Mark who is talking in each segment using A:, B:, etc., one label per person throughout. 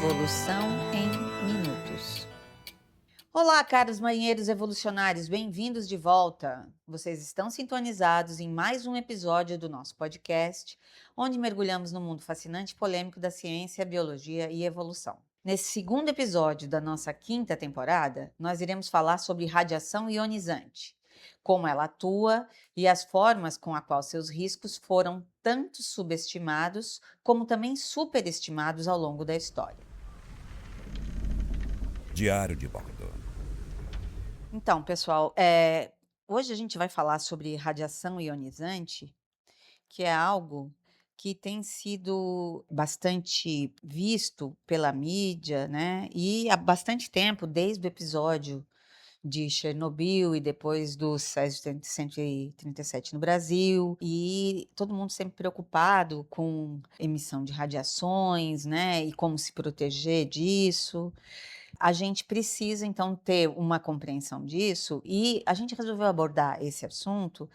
A: Evolução em Minutos. Olá, caros marinheiros evolucionários, bem-vindos de volta. Vocês estão sintonizados em mais um episódio do nosso podcast, onde mergulhamos no mundo fascinante e polêmico da ciência, biologia e evolução. Nesse segundo episódio da nossa quinta temporada, nós iremos falar sobre radiação ionizante, como ela atua e as formas com as quais seus riscos foram tanto subestimados como também superestimados ao longo da história.
B: Diário de bordo.
A: Então, pessoal, hoje a gente vai falar sobre radiação ionizante, que é algo que tem sido bastante visto pela mídia, né? E há bastante tempo, desde o episódio de Chernobyl e depois do Césio 137 no Brasil, e todo mundo sempre preocupado com emissão de radiações, né? E como se proteger disso. A gente precisa, então, ter uma compreensão disso, e a gente resolveu abordar esse assunto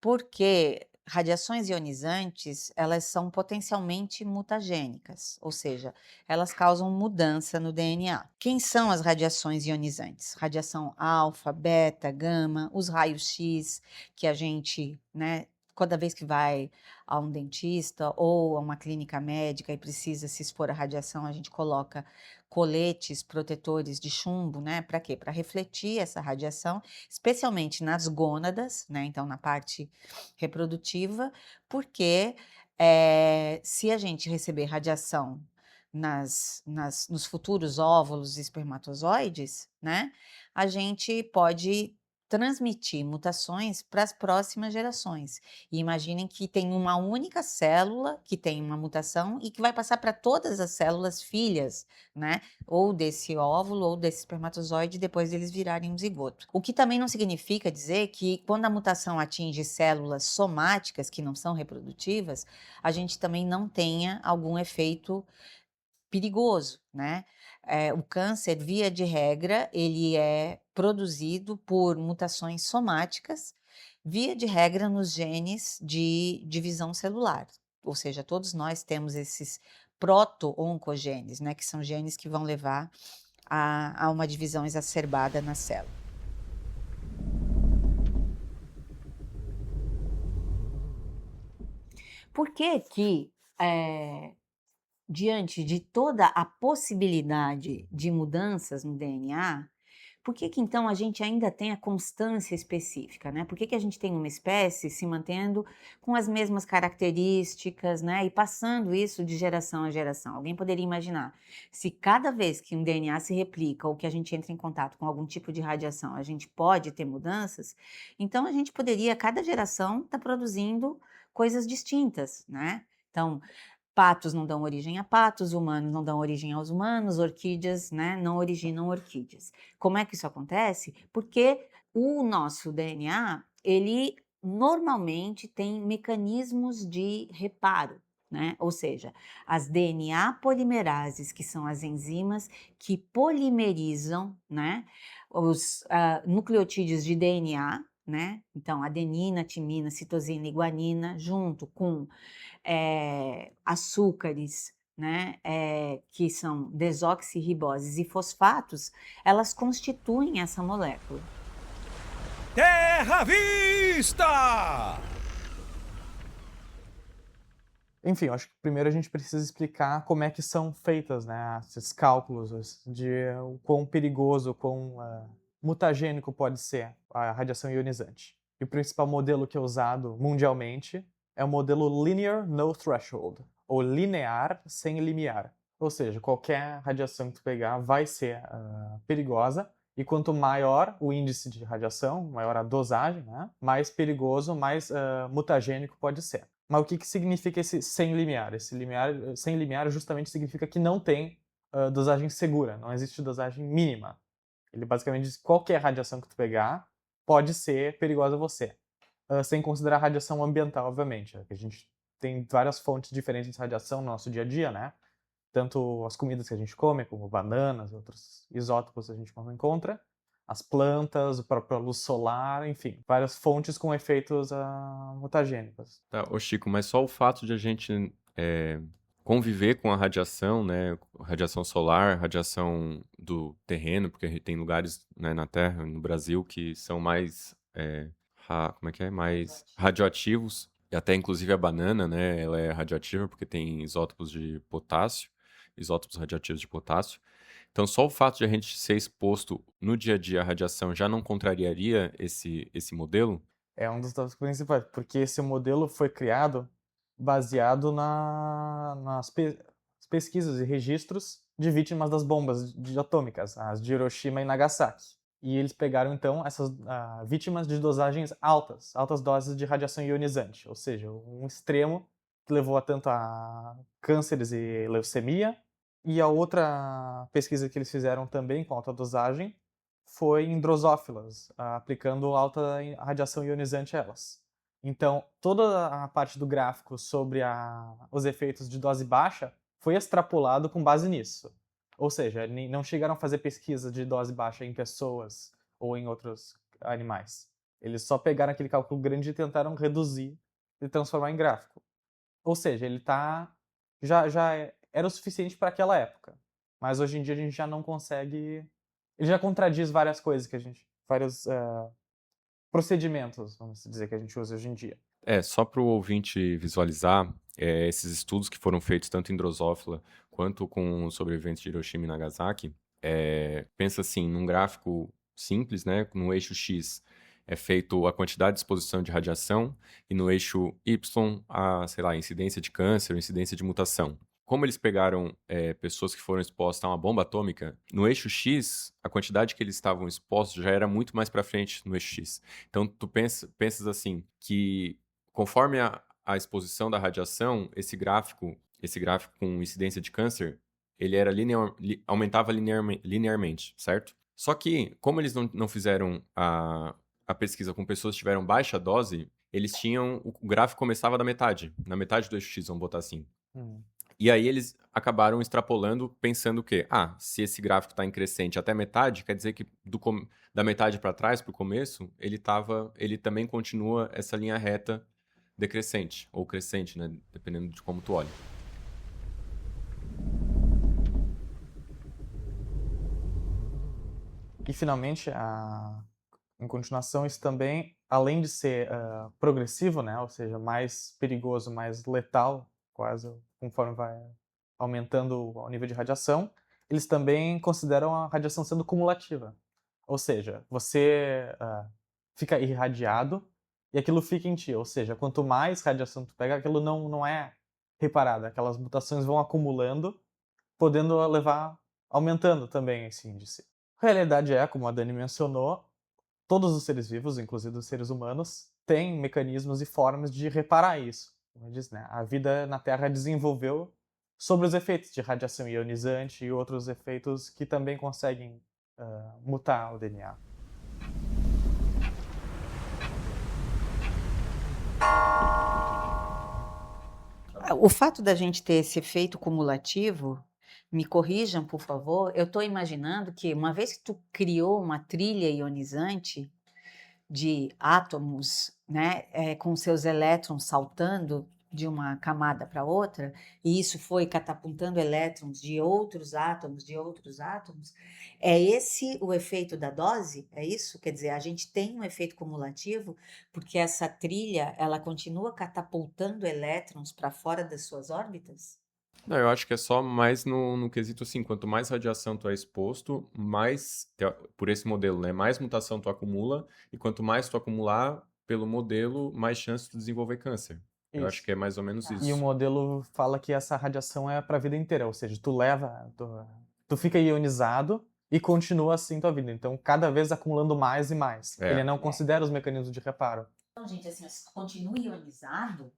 A: porque radiações ionizantes, elas são potencialmente mutagênicas, ou seja, elas causam mudança no DNA. Quem são as radiações ionizantes? Radiação alfa, beta, gama, os raios-x que a gente, né, toda vez que vai a um dentista ou a uma clínica médica e precisa se expor à radiação, a gente coloca coletes protetores de chumbo, né? Para quê? Para refletir essa radiação, especialmente nas gônadas, né? Então, na parte reprodutiva, porque se a gente receber radiação nos futuros óvulos e espermatozoides, né? A gente pode transmitir mutações para as próximas gerações. E imaginem que tem uma única célula que tem uma mutação e que vai passar para todas as células filhas, né? Ou desse óvulo ou desse espermatozoide, depois eles virarem um zigoto. O que também não significa dizer que quando a mutação atinge células somáticas que não são reprodutivas, a gente também não tenha algum efeito perigoso, né? O câncer, via de regra, ele é produzido por mutações somáticas, via de regra nos genes de divisão celular. Ou seja, todos nós temos esses proto-oncogenes, né? Que são genes que vão levar a uma divisão exacerbada na célula. Por que que diante de toda a possibilidade de mudanças no DNA, por que que então a gente ainda tem a constância específica, né? Por que que a gente tem uma espécie se mantendo com as mesmas características, né? E passando isso de geração a geração? Alguém poderia imaginar, se cada vez que um DNA se replica ou que a gente entra em contato com algum tipo de radiação, a gente pode ter mudanças, então a gente poderia, cada geração, estar produzindo coisas distintas, né? Então, patos não dão origem a patos, humanos não dão origem aos humanos, orquídeas, né, não originam orquídeas. Como é que isso acontece? Porque o nosso DNA, ele normalmente tem mecanismos de reparo, né? Ou seja, as DNA polimerases, que são as enzimas que polimerizam, né, os nucleotídeos de DNA, né? Então, adenina, timina, citosina e guanina, junto com açúcares, né, que são desoxirriboses e fosfatos, elas constituem essa molécula.
B: Terra à vista!
C: Enfim, eu acho que primeiro a gente precisa explicar como é que são feitas, né, esses cálculos de o quão perigoso, o quão mutagênico pode ser a radiação ionizante. E o principal modelo que é usado mundialmente é o modelo Linear No Threshold, ou linear sem limiar. Ou seja, qualquer radiação que tu pegar vai ser perigosa, e quanto maior o índice de radiação, maior a dosagem, né, mais perigoso, mais mutagênico pode ser. Mas o que significa esse sem limiar? Esse sem limiar justamente significa que não tem dosagem segura, não existe dosagem mínima. Ele basicamente diz que qualquer radiação que tu pegar pode ser perigosa a você. Sem considerar a radiação ambiental, obviamente. A gente tem várias fontes diferentes de radiação no nosso dia a dia, né? Tanto as comidas que a gente come, como bananas, outros isótopos que a gente não encontra, as plantas, a própria luz solar, enfim, várias fontes com efeitos mutagênicos.
D: Tá, ô Chico, mas só o fato de a gente conviver com a radiação, né? Radiação solar, radiação do terreno, porque tem lugares, né, na Terra, no Brasil, que são mais, como é que é? Mais radioativos. E até, inclusive, a banana, né? Ela é radioativa porque tem isótopos de potássio, isótopos radioativos de potássio. Então, só o fato de a gente ser exposto no dia a dia à radiação já não contrariaria esse modelo?
C: É um dos tópicos principais, porque esse modelo foi criado baseado nas pesquisas e registros de vítimas das bombas atômicas, as de Hiroshima e Nagasaki. E eles pegaram, então, essas vítimas de dosagens altas doses de radiação ionizante, ou seja, um extremo que levou a tanto a cânceres e leucemia. E a outra pesquisa que eles fizeram também com alta dosagem foi em drosófilas, aplicando alta radiação ionizante a elas. Então, toda a parte do gráfico sobre os efeitos de dose baixa foi extrapolado com base nisso. Ou seja, não chegaram a fazer pesquisa de dose baixa em pessoas ou em outros animais. Eles só pegaram aquele cálculo grande e tentaram reduzir e transformar em gráfico. Ou seja, ele era o suficiente para aquela época. Mas hoje em dia a gente já não consegue. Ele já contradiz várias coisas vários procedimentos, vamos dizer, que a gente usa hoje em dia.
D: Só para o ouvinte visualizar, esses estudos que foram feitos tanto em Drosófila quanto com os sobreviventes de Hiroshima e Nagasaki, pensa assim, num gráfico simples, né, no eixo X é feito a quantidade de exposição de radiação e no eixo Y a incidência de câncer, incidência de mutação. Como eles pegaram pessoas que foram expostas a uma bomba atômica, no eixo X, a quantidade que eles estavam expostos já era muito mais para frente no eixo X. Então, tu pensas assim, que conforme a exposição da radiação, esse gráfico com incidência de câncer, ele era aumentava linearmente, certo? Só que, como eles não fizeram a pesquisa com pessoas que tiveram baixa dose, o gráfico começava na metade do eixo X, vamos botar assim. E aí eles acabaram extrapolando, pensando que, se esse gráfico está em crescente até metade, quer dizer que da metade para trás, para o começo, ele também continua essa linha reta decrescente, ou crescente, né? Dependendo de como tu olha.
C: E, finalmente, em continuação, isso também, além de ser progressivo, né? Ou seja, mais perigoso, mais letal, quase, conforme vai aumentando o nível de radiação, eles também consideram a radiação sendo cumulativa. Ou seja, você fica irradiado e aquilo fica em ti. Ou seja, quanto mais radiação tu pega, aquilo não é reparado. Aquelas mutações vão acumulando, podendo aumentando também esse índice. A realidade como a Dani mencionou, todos os seres vivos, inclusive os seres humanos, têm mecanismos e formas de reparar isso. Como diz, né? A vida na Terra desenvolveu sobre os efeitos de radiação ionizante e outros efeitos que também conseguem mutar o DNA.
A: O fato da gente ter esse efeito cumulativo, me corrijam, por favor, eu estou imaginando que uma vez que tu criou uma trilha ionizante de átomos, né, com seus elétrons saltando de uma camada para outra, e isso foi catapultando elétrons de outros átomos, é esse o efeito da dose? É isso? Quer dizer, a gente tem um efeito cumulativo porque essa trilha, ela continua catapultando elétrons para fora das suas órbitas?
D: Não, eu acho que é só mais no quesito assim, quanto mais radiação tu é exposto, por esse modelo, né, mais mutação tu acumula, e quanto mais tu acumular pelo modelo, mais chance de desenvolver câncer. Eu acho que é mais ou menos isso.
C: E o modelo fala que essa radiação é para a vida inteira, ou seja, tu fica ionizado e continua assim tua vida. Então, cada vez acumulando mais e mais. Ele não considera os mecanismos de reparo.
A: Então, gente, assim, continua ionizado.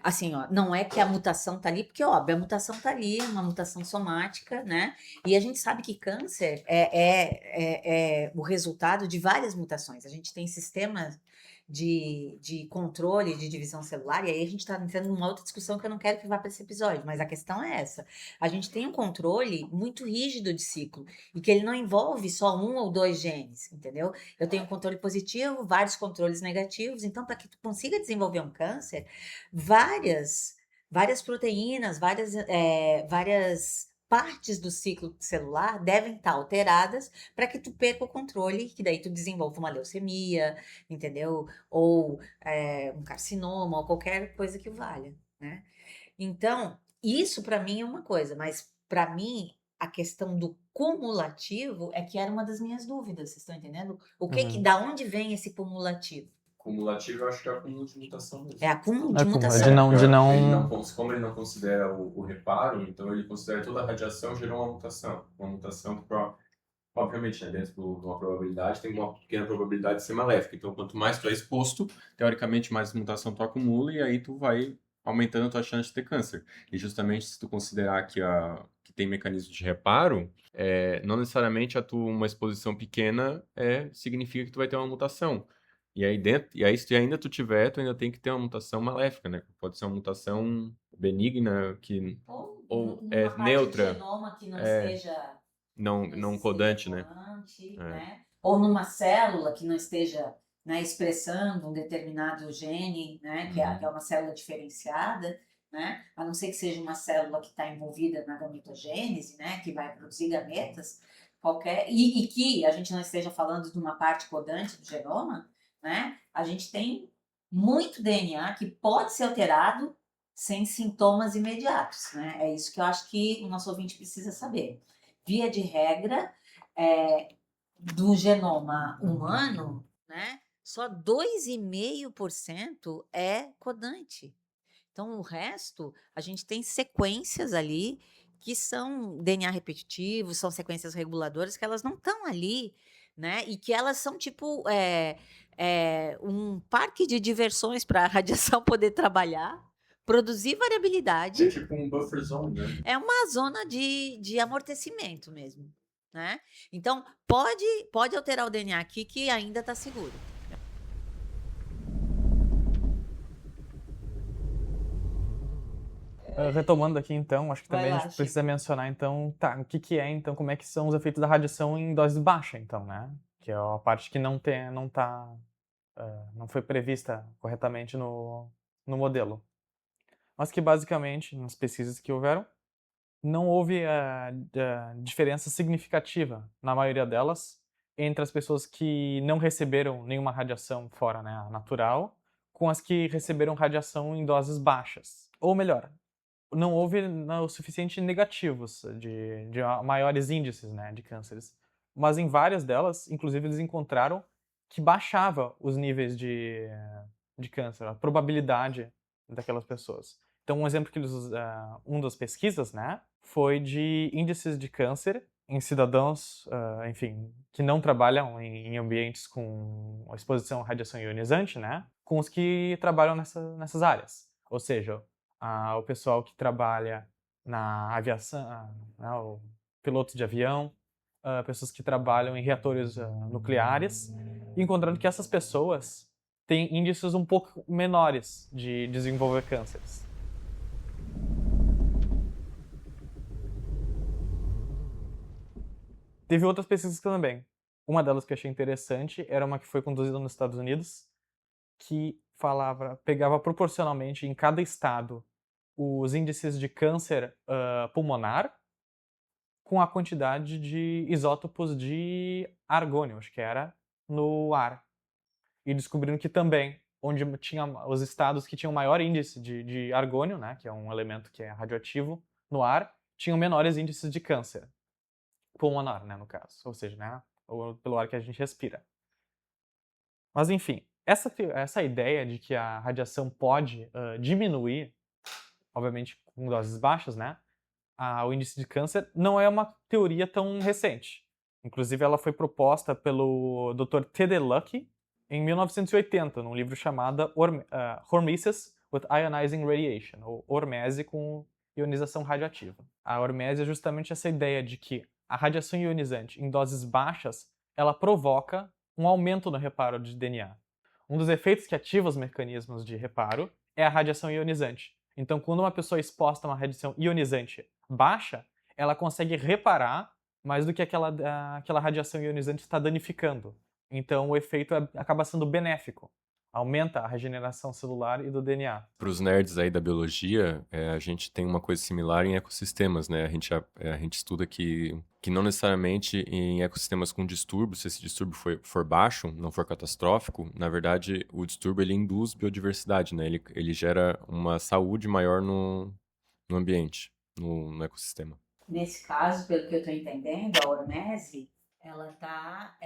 A: Assim, não é que a mutação tá ali, porque, óbvio, a mutação tá ali, uma mutação somática, né? E a gente sabe que câncer é o resultado de várias mutações. A gente tem sistemas de controle de divisão celular, e aí a gente está entrando numa outra discussão que eu não quero que vá para esse episódio, mas a questão é essa. A gente tem um controle muito rígido de ciclo, e que ele não envolve só 1 ou 2 genes, entendeu? Eu tenho um controle positivo, vários controles negativos, então para que tu consiga desenvolver um câncer, várias várias proteínas, várias partes do ciclo celular devem estar alteradas para que tu perca o controle, que daí tu desenvolva uma leucemia, entendeu? Ou um carcinoma, ou qualquer coisa que valha, né? Então, isso para mim é uma coisa, mas para mim a questão do cumulativo é que era uma das minhas dúvidas, vocês estão entendendo? Da onde vem esse cumulativo?
D: Cumulativo, eu acho que é acúmulo de mutação mesmo.
A: É acúmulo de
C: Acúmulo,
A: mutação.
C: Como
D: ele não considera o reparo, então ele considera toda a radiação gerou uma mutação. Uma mutação que, obviamente, né, dentro de uma probabilidade, tem uma pequena probabilidade de ser maléfica. Então, quanto mais tu é exposto, teoricamente, mais mutação tu acumula e aí tu vai aumentando a tua chance de ter câncer. E justamente se tu considerar que tem mecanismo de reparo, não necessariamente uma exposição pequena significa que tu vai ter uma mutação. E aí se ainda tu ainda tem que ter uma mutação maléfica, né? Pode ser uma mutação benigna ou
A: numa parte
D: neutra.
A: do genoma que não esteja
D: não codante, né?
A: né? Ou numa célula que não esteja, né, expressando um determinado gene, né, que é uma célula diferenciada, né? A não ser que seja uma célula que está envolvida na gametogênese, né, que vai produzir gametas, e que a gente não esteja falando de uma parte codante do genoma, né? A gente tem muito DNA que pode ser alterado sem sintomas imediatos, né? É isso que eu acho que o nosso ouvinte precisa saber. Via de regra, do genoma humano, né, só 2,5% é codante. Então, o resto, a gente tem sequências ali que são DNA repetitivo, são sequências reguladoras que elas não estão ali, né? E que elas são tipo um parque de diversões para a radiação poder trabalhar, produzir variabilidade.
D: É tipo um buffer zone, né?
A: É uma zona de amortecimento mesmo, né? Então, pode alterar o DNA aqui que ainda está seguro.
C: Retomando aqui, então, acho que
A: Vai
C: também
A: lá,
C: a gente
A: Chico.
C: precisa mencionar, então, o que é, então, como é que são os efeitos da radiação em dose baixa, então, né? Que é a parte que não foi prevista corretamente no modelo. Mas que, basicamente, nas pesquisas que houveram, não houve diferença significativa, na maioria delas, entre as pessoas que não receberam nenhuma radiação fora, né, a natural, com as que receberam radiação em doses baixas. Ou melhor, não houve o suficiente negativos de maiores índices, né, de cânceres. Mas em várias delas, inclusive, eles encontraram que baixava os níveis de câncer, a probabilidade daquelas pessoas. Então, um exemplo que eles uma das pesquisas, né, foi de índices de câncer em cidadãos, enfim, que não trabalham em ambientes com exposição à radiação ionizante, né, com os que trabalham nessas áreas. Ou seja, o pessoal que trabalha na aviação, o piloto de avião, pessoas que trabalham em reatores nucleares, encontrando que essas pessoas têm índices um pouco menores de desenvolver cânceres. Teve outras pesquisas também. Uma delas que eu achei interessante era uma que foi conduzida nos Estados Unidos, que pegava proporcionalmente em cada estado os índices de câncer pulmonar com a quantidade de isótopos de argônio, acho que era, no ar. E descobriram que também, onde tinha os estados que tinham maior índice de argônio, né, que é um elemento que é radioativo, no ar, tinham menores índices de câncer pulmonar, né, no caso. Ou seja, né, pelo ar que a gente respira. Mas, enfim, essa ideia de que a radiação pode diminuir, obviamente com doses baixas, né, o índice de câncer, não é uma teoria tão recente. Inclusive, ela foi proposta pelo Dr. T.D. Luckey em 1980, num livro chamado Hormesis with Ionizing Radiation, ou hormese com ionização radioativa. A hormese é justamente essa ideia de que a radiação ionizante em doses baixas, ela provoca um aumento no reparo de DNA. Um dos efeitos que ativa os mecanismos de reparo é a radiação ionizante. Então, quando uma pessoa é exposta a uma radiação ionizante baixa, ela consegue reparar mais do que aquela radiação ionizante está danificando. Então, o efeito acaba sendo benéfico. aumenta a regeneração celular e do DNA.
D: Para os nerds aí da biologia, a gente tem uma coisa similar em ecossistemas, né? A gente estuda que não necessariamente em ecossistemas com distúrbio, se esse distúrbio for baixo, não for catastrófico, na verdade, o distúrbio ele induz biodiversidade, né? Ele gera uma saúde maior no ambiente, no ecossistema.
A: Nesse caso, pelo que eu estou entendendo, a hormese, ela está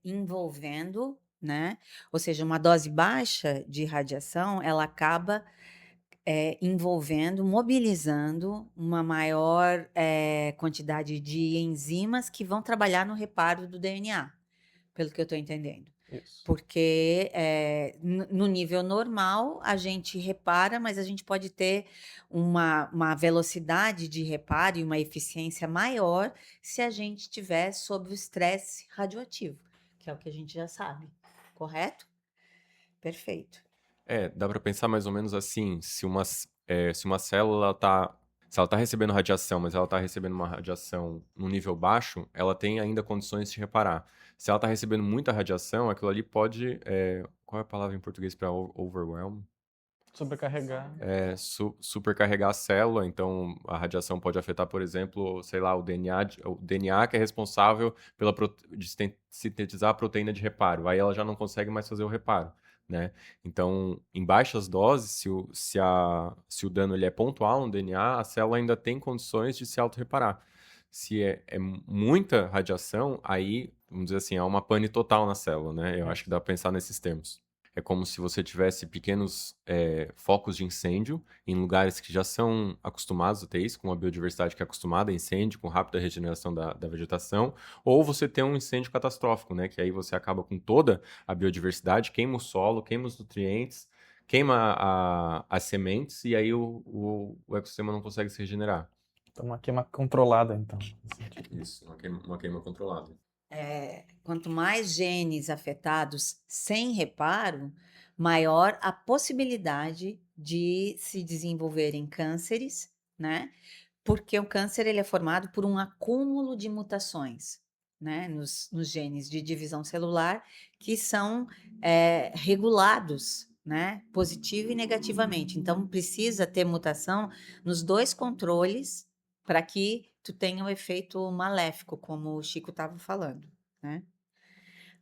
A: envolvendo, né? Ou seja, uma dose baixa de radiação, ela acaba envolvendo, mobilizando uma maior quantidade de enzimas que vão trabalhar no reparo do DNA, pelo que eu estou entendendo.
C: Isso.
A: Porque no nível normal a gente repara, mas a gente pode ter uma velocidade de reparo e uma eficiência maior se a gente estiver sob o estresse radioativo, que é o que a gente já sabe, correto? Perfeito.
D: Dá para pensar mais ou menos assim, se uma célula se ela está recebendo radiação, mas ela está recebendo uma radiação num nível baixo, ela tem ainda condições de reparar. Se ela está recebendo muita radiação, aquilo ali pode... qual é a palavra em português para overwhelm?
C: Sobrecarregar.
D: Supercarregar a célula, então a radiação pode afetar, por exemplo, sei lá, o DNA que é responsável de sintetizar a proteína de reparo. Aí ela já não consegue mais fazer o reparo, né? Então, em baixas doses, se o dano ele é pontual no DNA, a célula ainda tem condições de se autorreparar. Se é muita radiação, aí, vamos dizer assim, há uma pane total na célula, né? Eu acho que dá para pensar nesses termos. É como se você tivesse pequenos focos de incêndio em lugares que já são acostumados a ter isso, com uma biodiversidade que é acostumada a incêndio, com rápida regeneração da vegetação, ou você tem um incêndio catastrófico, né? Que aí você acaba com toda a biodiversidade, queima o solo, queima os nutrientes, queima as sementes, e aí o ecossistema não consegue se regenerar.
C: Então, uma queima controlada, então.
D: Isso, uma queima controlada.
A: Quanto mais genes afetados sem reparo, maior a possibilidade de se desenvolverem cânceres, né? Porque o câncer ele é formado por um acúmulo de mutações, né? Nos genes de divisão celular que são regulados, né? Positivo e negativamente. Então, precisa ter mutação nos dois controles para que tu tenha um efeito maléfico, como o Chico estava falando, né?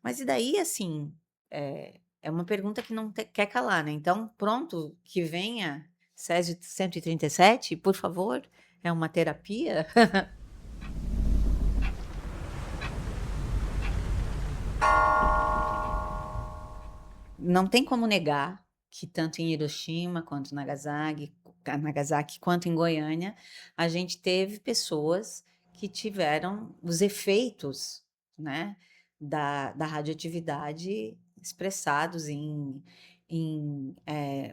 A: Mas e daí, assim, é uma pergunta que não quer calar, né? Então, pronto, que venha Césio 137, por favor, é uma terapia? Não tem como negar que tanto em Hiroshima quanto Nagasaki, quanto em Goiânia, a gente teve pessoas que tiveram os efeitos, né, da radioatividade expressados em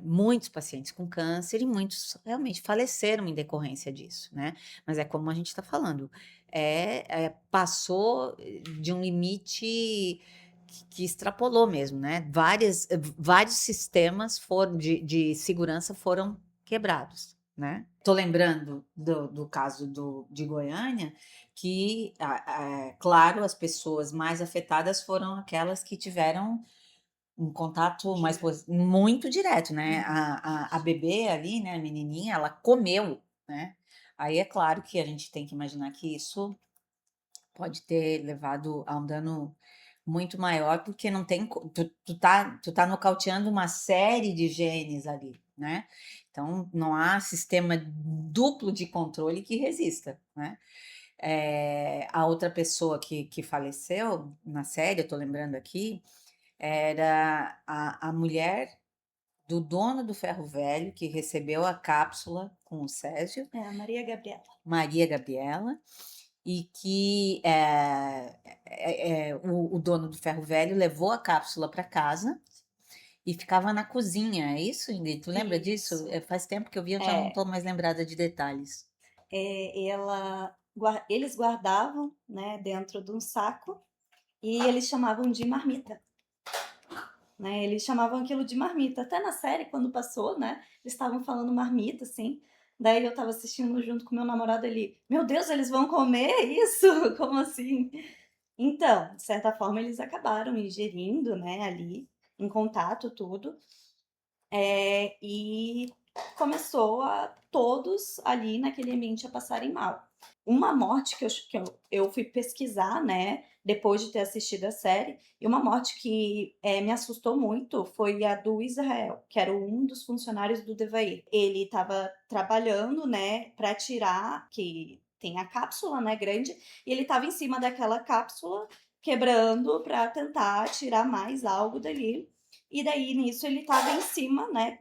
A: muitos pacientes com câncer e muitos realmente faleceram em decorrência disso, né? Mas é como a gente está falando, passou de um limite que extrapolou mesmo, né? Vários sistemas de segurança foram quebrados, né? Tô lembrando do caso de Goiânia, que, claro, as pessoas mais afetadas foram aquelas que tiveram um contato muito direto, né? A bebê ali, né? A menininha, ela comeu, né? Aí é claro que a gente tem que imaginar que isso pode ter levado a um dano muito maior, porque não tem, tu tá nocauteando uma série de genes ali, né? Então, não há sistema duplo de controle que resista, né? A outra pessoa que faleceu na série, eu tô lembrando aqui, era a mulher do dono do ferro velho, que recebeu a cápsula com o Césio.
E: A Maria Gabriela.
A: Maria Gabriela. E que o dono do ferro velho levou a cápsula para casa e ficava na cozinha, é isso, Ingrid? Tu lembra disso? Faz tempo que eu vi, eu já não estou mais lembrada de detalhes.
E: Eles guardavam, né, dentro de um saco e eles chamavam de marmita. Né, eles chamavam aquilo de marmita. Até na série, quando passou, né, eles estavam falando marmita, assim. Daí eu tava assistindo junto com meu namorado, ele, meu Deus, eles vão comer isso? Como assim? Então, de certa forma, eles acabaram ingerindo, né, ali. em contato, tudo. E começou a todos ali naquele ambiente a passarem mal. Uma morte que eu fui pesquisar, né, depois de ter assistido a série, e uma morte que me assustou muito foi a do Israel, que era um dos funcionários do Devair. Ele estava trabalhando, né, para tirar, que tem a cápsula, né, grande, e ele estava em cima daquela cápsula, quebrando para tentar tirar mais algo dali. E daí, nisso, ele estava em cima, né,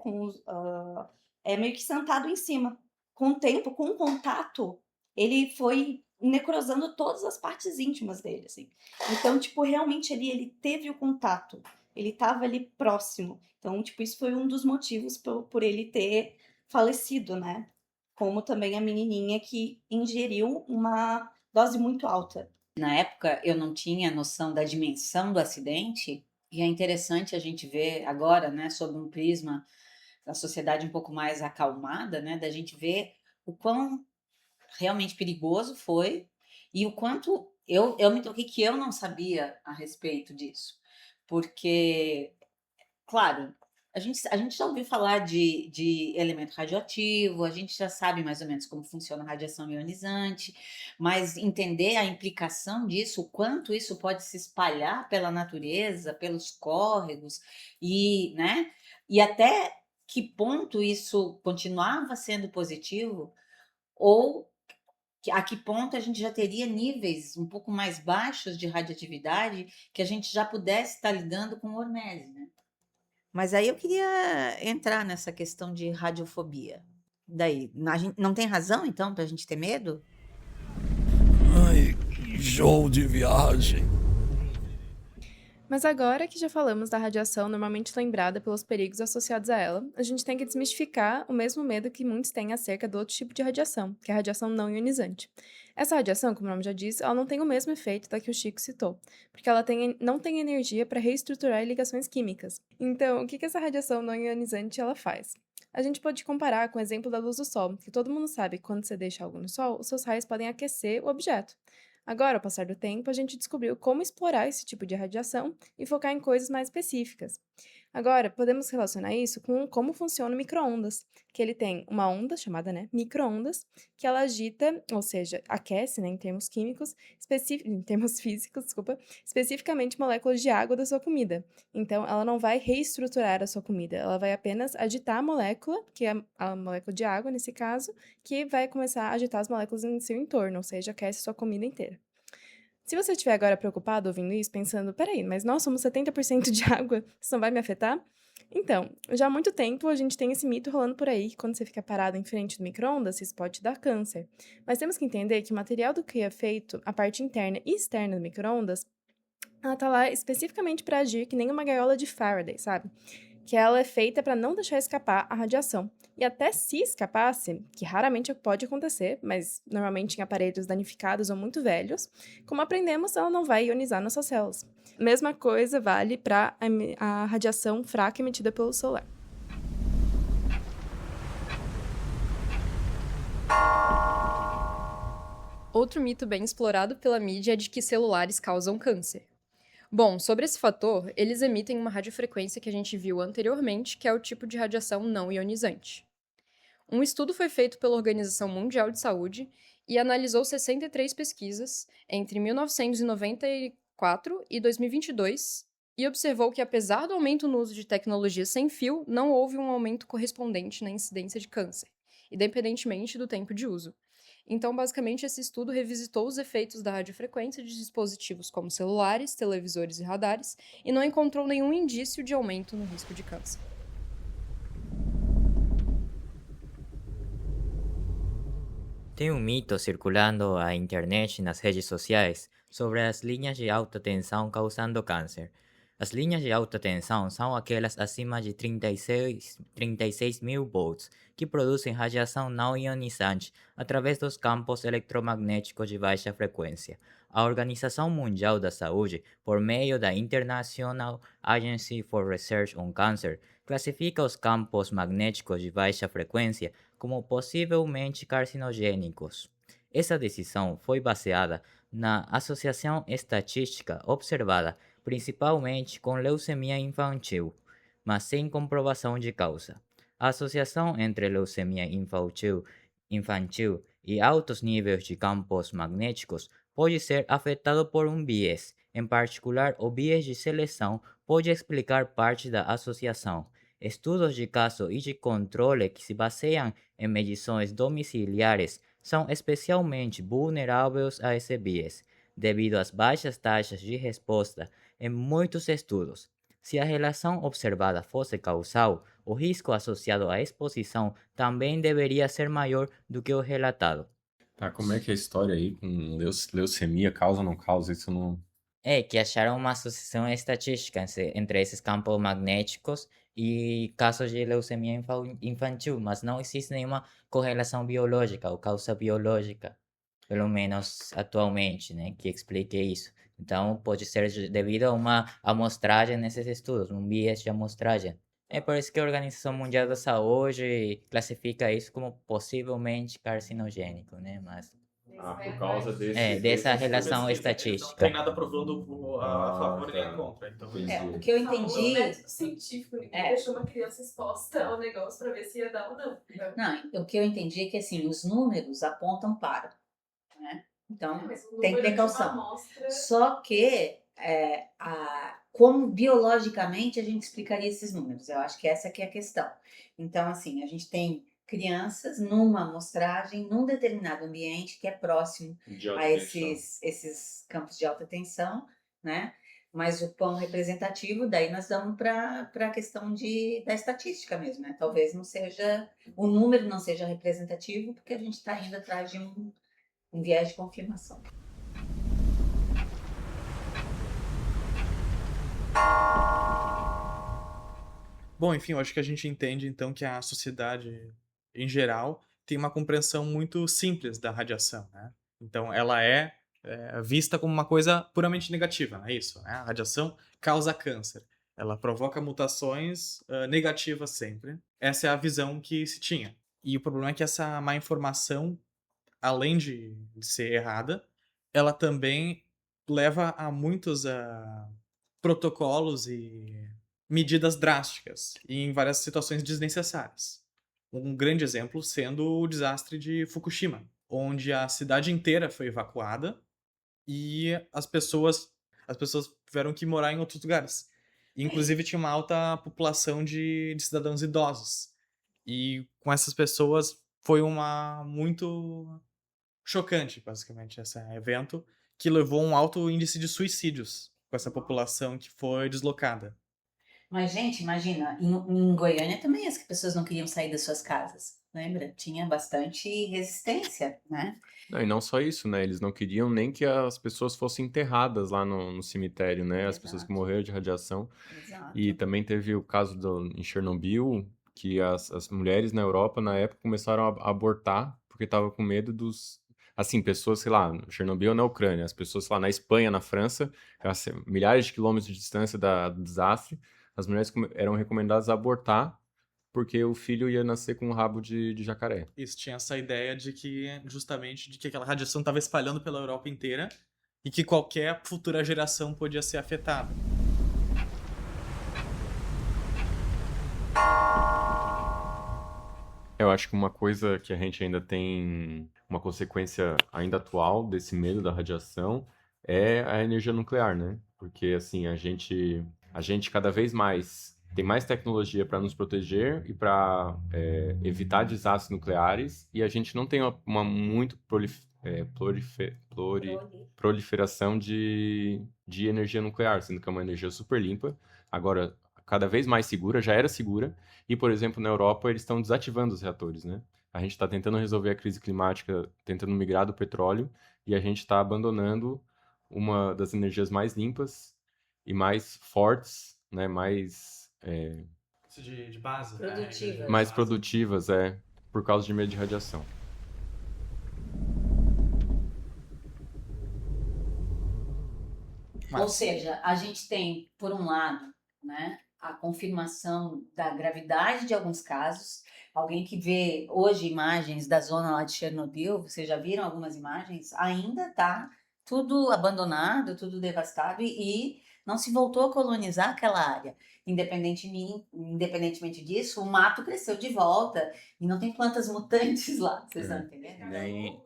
E: meio que sentado em cima. Com o tempo, com o contato, ele foi necrosando todas as partes íntimas dele, assim. Então, tipo, realmente ali ele teve o contato. Ele estava ali próximo. Então, tipo, isso foi um dos motivos por ele ter falecido, né? Como também a menininha que ingeriu uma dose muito alta.
A: Na época, eu não tinha noção da dimensão do acidente, e é interessante a gente ver agora, né, sob um prisma da sociedade um pouco mais acalmada, né, da gente ver o quão realmente perigoso foi e o quanto eu me toquei que eu não sabia a respeito disso. Porque, claro, a gente já ouviu falar de elemento radioativo, a gente já sabe mais ou menos como funciona a radiação ionizante, mas entender a implicação disso, o quanto isso pode se espalhar pela natureza, pelos córregos, né? E até que ponto isso continuava sendo positivo, ou a que ponto a gente já teria níveis um pouco mais baixos de radioatividade que a gente já pudesse estar lidando com hormese, né? Mas aí eu queria entrar nessa questão de radiofobia. Daí, a gente não tem razão, então, para a gente ter medo?
B: Ai, que show de viagem.
F: Mas agora que já falamos da radiação normalmente lembrada pelos perigos associados a ela, a gente tem que desmistificar o mesmo medo que muitos têm acerca do outro tipo de radiação, que é a radiação não ionizante. Essa radiação, como o nome já diz, ela não tem o mesmo efeito da que o Chico citou, porque ela não tem energia para reestruturar ligações químicas. Então, o que essa radiação não ionizante ela faz? A gente pode comparar com o exemplo da luz do Sol, que todo mundo sabe que quando você deixa algo no Sol, os seus raios podem aquecer o objeto. Agora, ao passar do tempo, a gente descobriu como explorar esse tipo de radiação e focar em coisas mais específicas. Agora, podemos relacionar isso com como funciona o micro-ondas, que ele tem uma onda chamada, micro-ondas, que ela agita, ou seja, aquece, em termos químicos, em termos físicos, especificamente moléculas de água da sua comida. Então, ela não vai reestruturar a sua comida, ela vai apenas agitar a molécula, que é a molécula de água, nesse caso, que vai começar a agitar as moléculas em seu entorno, ou seja, aquece a sua comida inteira. Se você estiver agora preocupado ouvindo isso, pensando, peraí, mas nós somos 70% de água, isso não vai me afetar? Então, já há muito tempo a gente tem esse mito rolando por aí, que quando você fica parado em frente do micro-ondas, isso pode te dar câncer. Mas temos que entender que o material do que é feito, a parte interna e externa do micro-ondas, ela tá lá especificamente para agir que nem uma gaiola de Faraday, sabe? Que ela é feita para não deixar escapar a radiação. E até se escapasse, que raramente pode acontecer, mas normalmente em aparelhos danificados ou muito velhos, como aprendemos, ela não vai ionizar nossas células. Mesma coisa vale para a radiação fraca emitida pelo solar.
G: Outro mito bem explorado pela mídia é de que celulares causam câncer. Bom, sobre esse fator, eles emitem uma radiofrequência que a gente viu anteriormente, que é o tipo de radiação não ionizante. Um estudo foi feito pela Organização Mundial de Saúde e analisou 63 pesquisas entre 1994 e 2022 e observou que, apesar do aumento no uso de tecnologia sem fio, não houve um aumento correspondente na incidência de câncer, independentemente do tempo de uso. Então, basicamente, esse estudo revisitou os efeitos da radiofrequência de dispositivos como celulares, televisores e radares e não encontrou nenhum indício de aumento no risco de câncer.
H: Tem um mito circulando à internet e nas redes sociais sobre as linhas de alta tensão causando câncer. As linhas de alta tensão são aquelas acima de 36 mil volts que produzem radiação não ionizante através dos campos eletromagnéticos de baixa frequência. A Organização Mundial da Saúde, por meio da International Agency for Research on Cancer, classifica os campos magnéticos de baixa frequência como possivelmente carcinogênicos. Essa decisão foi baseada na associação estatística observada principalmente com leucemia infantil, mas sem comprovação de causa. A associação entre leucemia infantil e altos níveis de campos magnéticos pode ser afetado por um viés. Em particular, o viés de seleção pode explicar parte da associação. Estudos de caso e de controle que se baseiam em medições domiciliares são especialmente vulneráveis a esse viés, devido às baixas taxas de resposta em muitos estudos. Se a relação observada fosse causal, o risco associado à exposição também deveria ser maior do que o relatado.
D: Tá, como é que é a história aí com leucemia, causa ou não causa? Isso não...
H: É que acharam uma associação estatística entre esses campos magnéticos e casos de leucemia infantil, mas não existe nenhuma correlação biológica ou causa biológica, pelo menos atualmente, né, que explique isso. Então, pode ser devido a uma amostragem nesses estudos, um viés de amostragem. É por isso que a Organização Mundial da Saúde classifica isso como possivelmente carcinogênico, né, mas...
D: por causa
H: dessa relação estatística.
C: Não tem nada provando a favor nem contra. Então,
A: O que eu entendi...
F: O método científico, ninguém deixou uma criança exposta ao negócio para ver se ia dar ou não.
A: Não, o que eu entendi é que, assim, os números apontam para, né? Então,
F: Mas o
A: tem
F: número de uma
A: precaução.
F: amostra-
A: Só que, como biologicamente a gente explicaria esses números? Eu acho que essa que é a questão. Então, assim, a gente tem crianças numa amostragem, num determinado ambiente que é próximo a esses campos de alta tensão, né? Mas o quão representativo, daí nós damos para a questão da estatística mesmo, né? Talvez não seja, o número não seja representativo, porque a gente está indo atrás de um viés de confirmação.
C: Bom, enfim, eu acho que a gente entende então que a sociedade, em geral, tem uma compreensão muito simples da radiação, né? Então, ela é vista como uma coisa puramente negativa, não é isso? Né? A radiação causa câncer. Ela provoca mutações negativas sempre. Essa é a visão que se tinha. E o problema é que essa má informação, além de ser errada, ela também leva a muitos protocolos e medidas drásticas e em várias situações desnecessárias. Um grande exemplo sendo o desastre de Fukushima, onde a cidade inteira foi evacuada e as pessoas tiveram que morar em outros lugares. E, inclusive, tinha uma alta população de cidadãos idosos. E com essas pessoas foi muito chocante, basicamente, esse evento, que levou a um alto índice de suicídios com essa população que foi deslocada.
A: Mas, gente, imagina, em Goiânia também as pessoas não queriam sair das suas casas, lembra? Tinha bastante resistência, né?
D: Não, e não só isso, né? Eles não queriam nem que as pessoas fossem enterradas lá no cemitério, né? As pessoas que
A: Exato.
D: morreram de radiação.
A: Exato.
D: E também teve o caso em Chernobyl, que as mulheres na Europa, na época, começaram a abortar, porque estavam com medo dos... Assim, pessoas, sei lá, Chernobyl na Ucrânia, as pessoas, sei lá, na Espanha, na França, milhares de quilômetros de distância do desastre, as mulheres eram recomendadas a abortar, porque o filho ia nascer com um rabo de jacaré.
C: Isso, tinha essa ideia de que, justamente, de que aquela radiação estava espalhando pela Europa inteira e que qualquer futura geração podia ser afetada.
D: Eu acho que uma coisa que a gente ainda tem, uma consequência ainda atual desse medo da radiação é a energia nuclear, né? Porque, assim, a gente cada vez mais tem mais tecnologia para nos proteger e para evitar desastres nucleares, e a gente não tem uma muito proliferação de energia nuclear, sendo que é uma energia super limpa, agora cada vez mais segura, já era segura, e, por exemplo, na Europa eles estão desativando os reatores, né? A gente está tentando resolver a crise climática, tentando migrar do petróleo, e a gente está abandonando uma das energias mais limpas e mais fortes, né? Mais
C: De base?
A: Produtivas.
D: mais produtivas, por causa de medo de radiação.
A: Ou seja, a gente tem, por um lado, né, a confirmação da gravidade de alguns casos. Alguém que vê hoje imagens da zona lá de Chernobyl, vocês já viram algumas imagens? Ainda está tudo abandonado, tudo devastado e não se voltou a colonizar aquela área. Independentemente disso, o mato cresceu de volta e não tem plantas mutantes lá, vocês estão entendendo?
D: Nem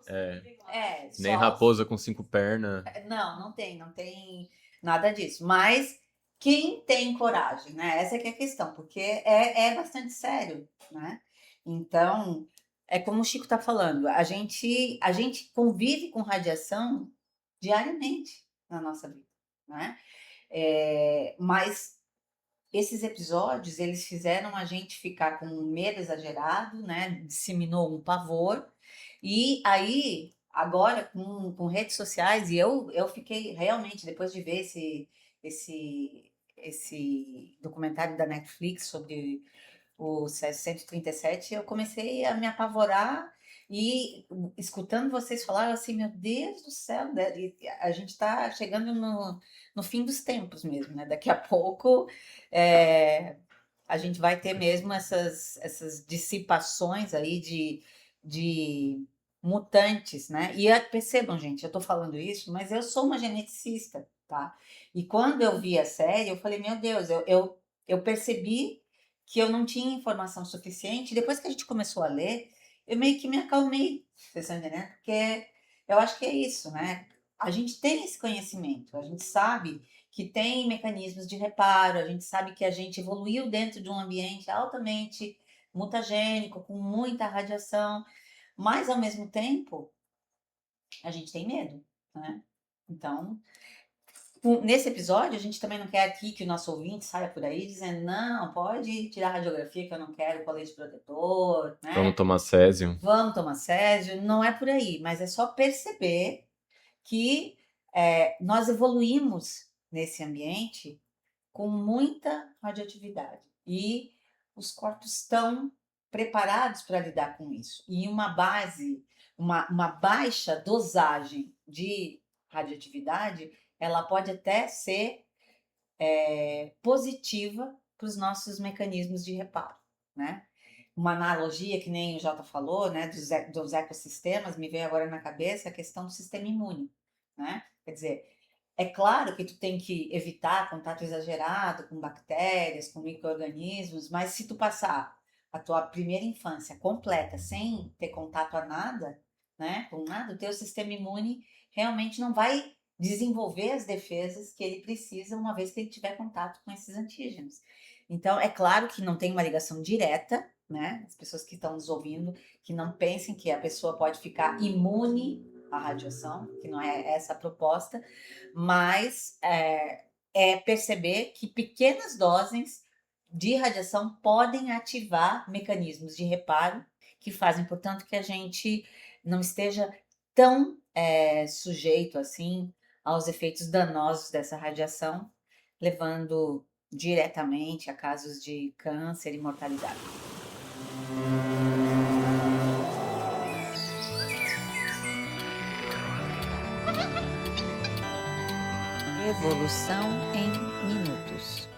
A: Só
D: raposa com 5 pernas.
A: não tem nada disso. Mas quem tem coragem, né? Essa que é a questão, porque é bastante sério, né? Então, é como o Chico está falando, a gente convive com radiação diariamente na nossa vida, né? Mas esses episódios, eles fizeram a gente ficar com um medo exagerado, né? Disseminou um pavor. E aí, agora, com redes sociais, e eu fiquei realmente, depois de ver esse documentário da Netflix sobre o Césio 137, eu comecei a me apavorar e escutando vocês falar assim, meu Deus do céu, né? E a gente está chegando no fim dos tempos mesmo, né? Daqui a pouco a gente vai ter mesmo essas dissipações aí de mutantes, né? E percebam, gente, eu tô falando isso, mas eu sou uma geneticista, tá? E quando eu vi a série, eu falei, meu Deus, eu percebi que eu não tinha informação suficiente. Depois que a gente começou a ler, eu meio que me acalmei, vocês estão entendendo? Porque eu acho que é isso, né? A gente tem esse conhecimento, a gente sabe que tem mecanismos de reparo, a gente sabe que a gente evoluiu dentro de um ambiente altamente mutagênico, com muita radiação, mas ao mesmo tempo a gente tem medo, né? Então, nesse episódio, a gente também não quer aqui que o nosso ouvinte saia por aí dizendo, não, pode tirar a radiografia que eu não quero colete protetor, né?
D: Vamos tomar césio.
A: Vamos tomar césio. Não é por aí, mas é só perceber que nós evoluímos nesse ambiente com muita radioatividade e os corpos estão preparados para lidar com isso. E uma baixa dosagem de radioatividade, ela pode até ser positiva para os nossos mecanismos de reparo, né? Uma analogia que nem o Jota falou, né, dos ecossistemas, me veio agora na cabeça a questão do sistema imune, né? Quer dizer, é claro que tu tem que evitar contato exagerado com bactérias, com micro-organismos, mas se tu passar a tua primeira infância completa sem ter contato a nada, né, com nada, o teu sistema imune realmente não vai desenvolver as defesas que ele precisa uma vez que ele tiver contato com esses antígenos. Então, é claro que não tem uma ligação direta, né? As pessoas que estão nos ouvindo, que não pensem que a pessoa pode ficar imune à radiação, que não é essa a proposta, mas é perceber que pequenas doses de radiação podem ativar mecanismos de reparo que fazem, portanto, que a gente não esteja tão sujeito assim aos efeitos danosos dessa radiação, levando diretamente a casos de câncer e mortalidade. Evolução em minutos.